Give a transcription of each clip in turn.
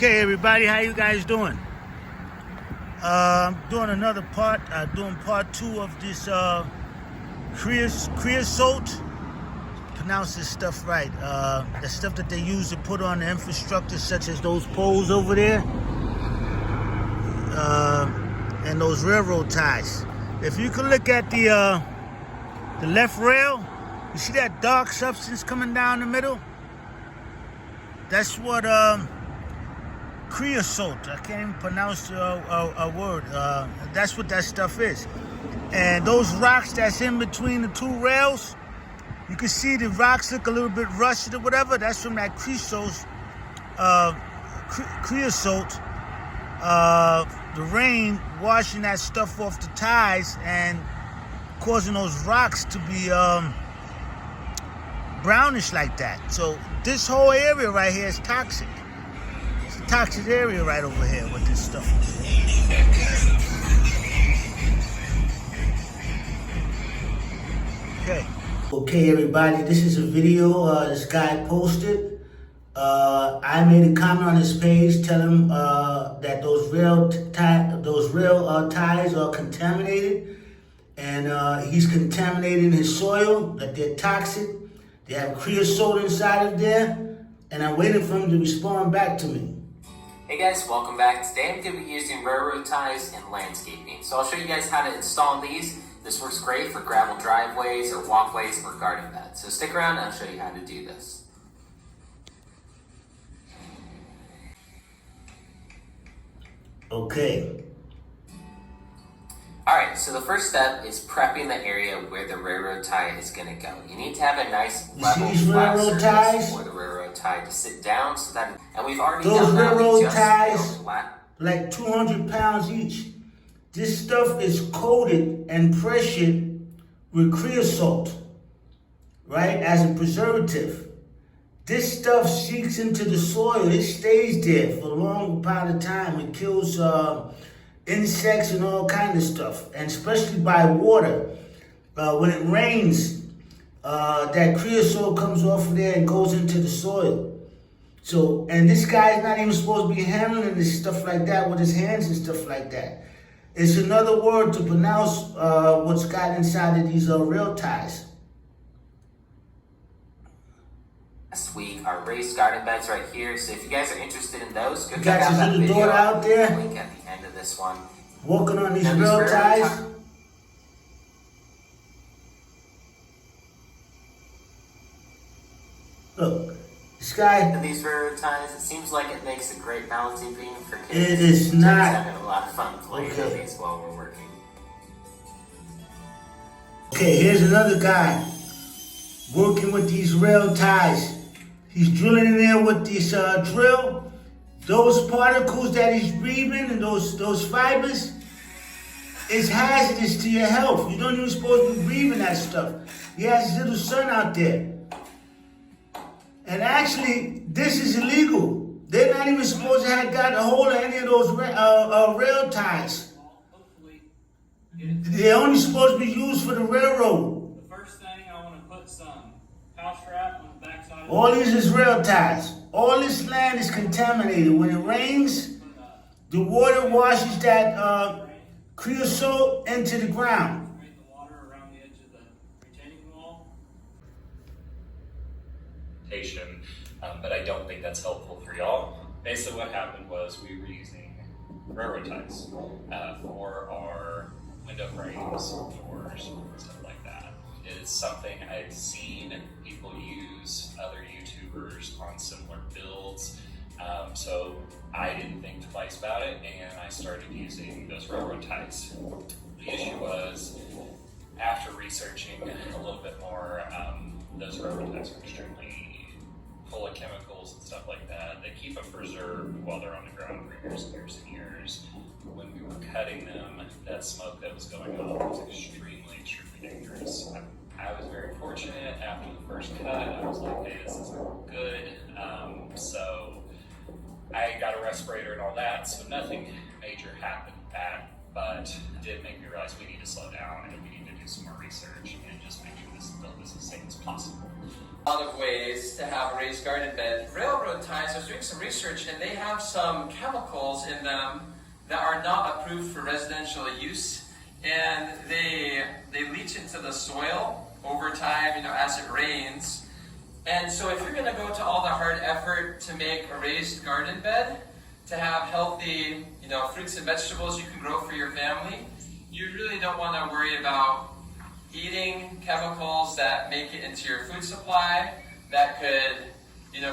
Okay, everybody, how you guys doing? I'm doing another part. Doing part 2 of this creosote. Pronounce this stuff right. The stuff that they use to put on the infrastructure, such as those poles over there, and those railroad ties. If you can look at the left rail, you see that dark substance coming down the middle? That's what creosote. I can't even pronounce a word. That's what that stuff is. And those rocks that's in between the two rails, you can see the rocks look a little bit rusted or whatever. That's from that creosote. The rain washing that stuff off the ties and causing those rocks to be brownish like that. So this whole area right here is toxic. It's a toxic area right over here with this stuff. Okay, everybody, this is a video this guy posted. I made a comment on his page telling him that those rail ties are contaminated, and he's contaminating his soil, that they're toxic. They have creosote inside of there, and I'm waiting for him to respond back to me. Hey guys, welcome back. Today I'm going to be using railroad ties in landscaping. So I'll show you guys how to install these. This works great for gravel driveways or walkways or garden beds. So stick around and I'll show you how to do this. Okay. Alright, so the first step is prepping the area where the railroad tie is going to go. You need to have a nice level flat surface for the railroad tie to sit down so that, and we've already done that. Those railroad ties, like 200 pounds each. This stuff is coated and pressured with creosote, right, as a preservative. This stuff seeps into the soil. It stays there for a long part of time. It kills insects and all kind of stuff, and especially by water. When it rains, that creosote comes off of there and goes into the soil. So, and this guy's not even supposed to be handling this stuff like that with his hands and stuff like that. It's another word to pronounce what's got inside of these rail ties. Last week, our raised garden beds right here. So if you guys are interested in those, go check got out that your little daughter out there, link at the end of this one. Working on these rail ties. Look, this guy. And these railroad ties, it seems like it makes a great balancing beam for kids. It is not. Just having a lot of fun playing on these while we're working. Okay, here's another guy working with these rail ties. He's drilling in there with this drill. Those particles that he's breathing and those fibers is hazardous to your health. You don't even supposed to be breathing that stuff. He has his little son out there. And actually, this is illegal. They're not even supposed to have got a hold of any of those rail ties. They're only supposed to be used for the railroad. The first thing, I want to put some house wrap on the backside. All these is rail ties. All this land is contaminated. When it rains, the water washes that creosote into the ground. The water around the edge of the retaining wall. But I don't think that's helpful for y'all. Basically what happened was we were using railroad ties for our window frames, doors, stuff like that. It's something I've seen people use, other YouTubers on similar builds. So I didn't think twice about it, and I started using those railroad ties. The issue was, after researching a little bit more, those railroad ties are extremely full of chemicals and stuff like that. They keep them preserved while they're on the ground for years and years and years. When we were cutting them, that smoke that was going up was extremely, extremely dangerous. I was very fortunate. After the first cut, I was like, hey, this isn't good. So I got a respirator and all that, so nothing major happened but it did make me realize we need to slow down and we need to do some more research and just make sure this is built as safe as possible. A lot of ways to have a raised garden bed. Railroad ties, I was doing some research and they have some chemicals in them that are not approved for residential use, and they leach into the soil over time, as it rains. And so if you're going to go to all the hard effort to make a raised garden bed, to have healthy, fruits and vegetables you can grow for your family, you really don't want to worry about eating chemicals that make it into your food supply that could,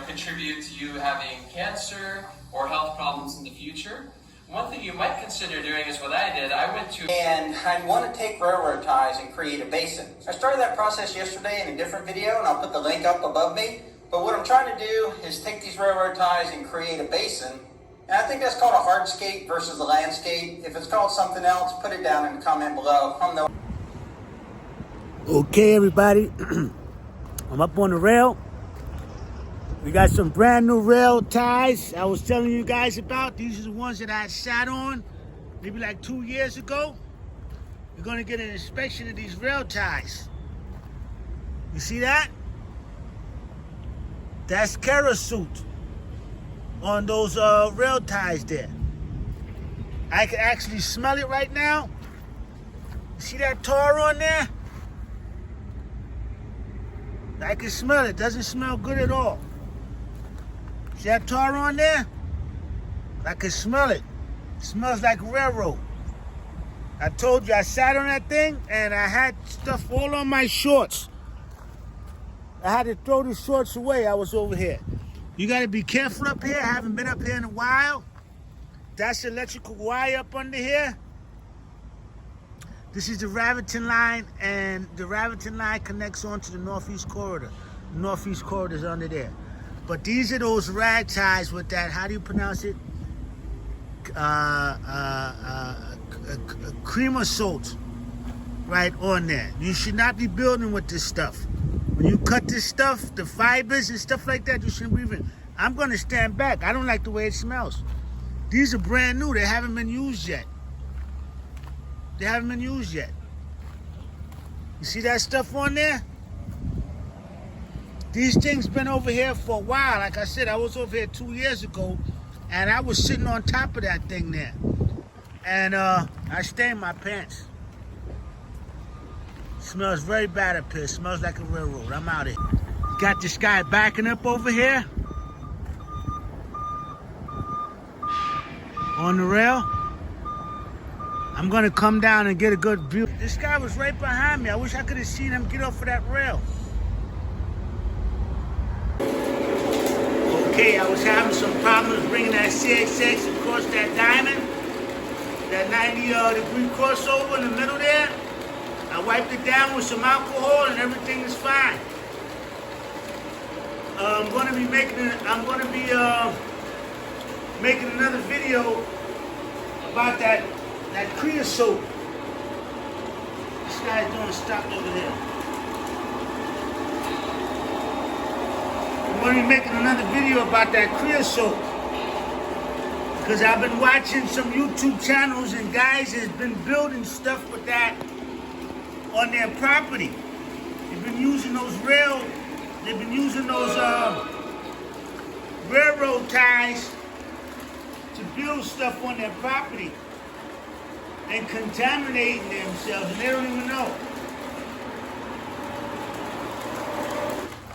contribute to you having cancer or health problems in the future. One thing you might consider doing is what I did. I went to and I want to take railroad ties and create a basin. I started that process yesterday in a different video, and I'll put the link up above me. But what I'm trying to do is take these railroad ties and create a basin. And I think that's called a hardscape versus a landscape. If it's called something else, put it down in the comment below. Okay, everybody, I'm up on the rail. We got some brand new rail ties I was telling you guys about. These are the ones that I sat on maybe like 2 years ago. We're gonna get an inspection of these rail ties. You see that? That's Creosote on those rail ties there. I can actually smell it right now. You see that tar on there? I can smell it. Doesn't smell good at all. See that tar on there? I can smell it. It smells like railroad. I told you I sat on that thing and I had stuff all on my shorts. I had to throw the shorts away. I was over here. You got to be careful up here. I haven't been up here in a while. That's the electrical wire up under here. This is the Raritan line, and the Raritan line connects onto the Northeast Corridor. The Northeast Corridor is under there. But these are those rag ties with that, how do you pronounce it? Creosote right on there. You should not be building with this stuff. When you cut this stuff, the fibers and stuff like that, you shouldn't be even. I'm going to stand back. I don't like the way it smells. These are brand new. They haven't been used yet. They haven't been used yet. You see that stuff on there? These things been over here for a while. Like I said, I was over here 2 years ago, and I was sitting on top of that thing there. And I stained my pants. Smells very bad up here. Smells like a railroad. I'm out of here. Got this guy backing up over here on the rail. I'm gonna come down and get a good view. This guy was right behind me. I wish I could have seen him get off of that rail. Okay, I was having some problems bringing that CXX across that diamond, that 90-degree crossover in the middle there. I wiped it down with some alcohol and everything is fine. I'm gonna be making another video about that creosote. This guy's doing stop over there. I'm gonna be making another video about that creosote because I've been watching some YouTube channels and guys has been building stuff with that on their property. They've been using those railroad ties to build stuff on their property and contaminating themselves, and they don't even know.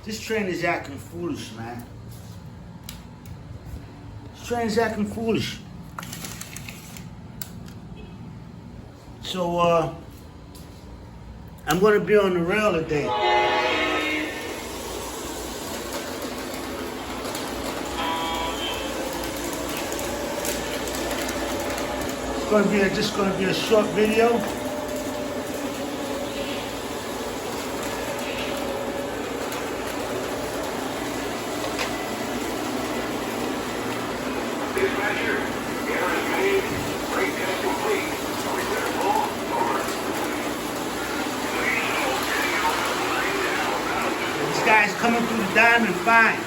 This train is acting foolish, man. This train is acting foolish. So, I'm gonna be on the rail today. It's just gonna be a short video. This guy's coming through the diamond fine.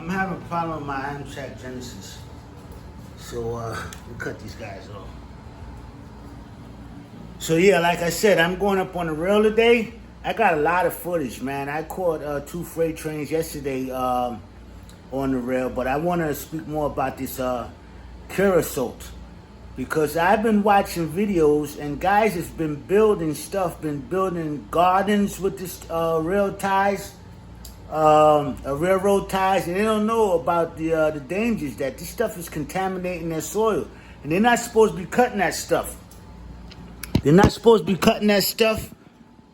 I'm having a problem with my Amtrak Genesis. So we'll cut these guys off. So yeah, like I said, I'm going up on the rail today. I got a lot of footage, man. I caught 2 freight trains yesterday on the rail, but I want to speak more about this Creosote, because I've been watching videos and guys has been building stuff, been building gardens with this rail ties, railroad ties, and they don't know about the dangers that this stuff is contaminating their soil, and they're not supposed to be cutting that stuff. They're not supposed to be cutting that stuff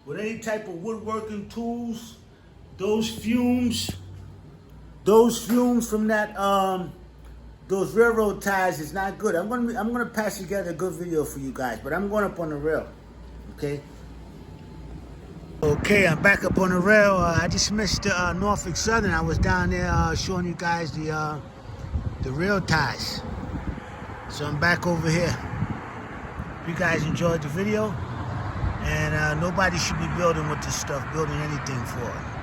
with any type of woodworking tools. Those fumes from that those railroad ties is not good. I'm gonna pass together a good video for you guys, but I'm going up on the rail. Okay, I'm back up on the rail. I just missed Norfolk Southern. I was down there showing you guys the rail ties. So I'm back over here. If you guys enjoyed the video, and nobody should be building with this stuff, building anything for it.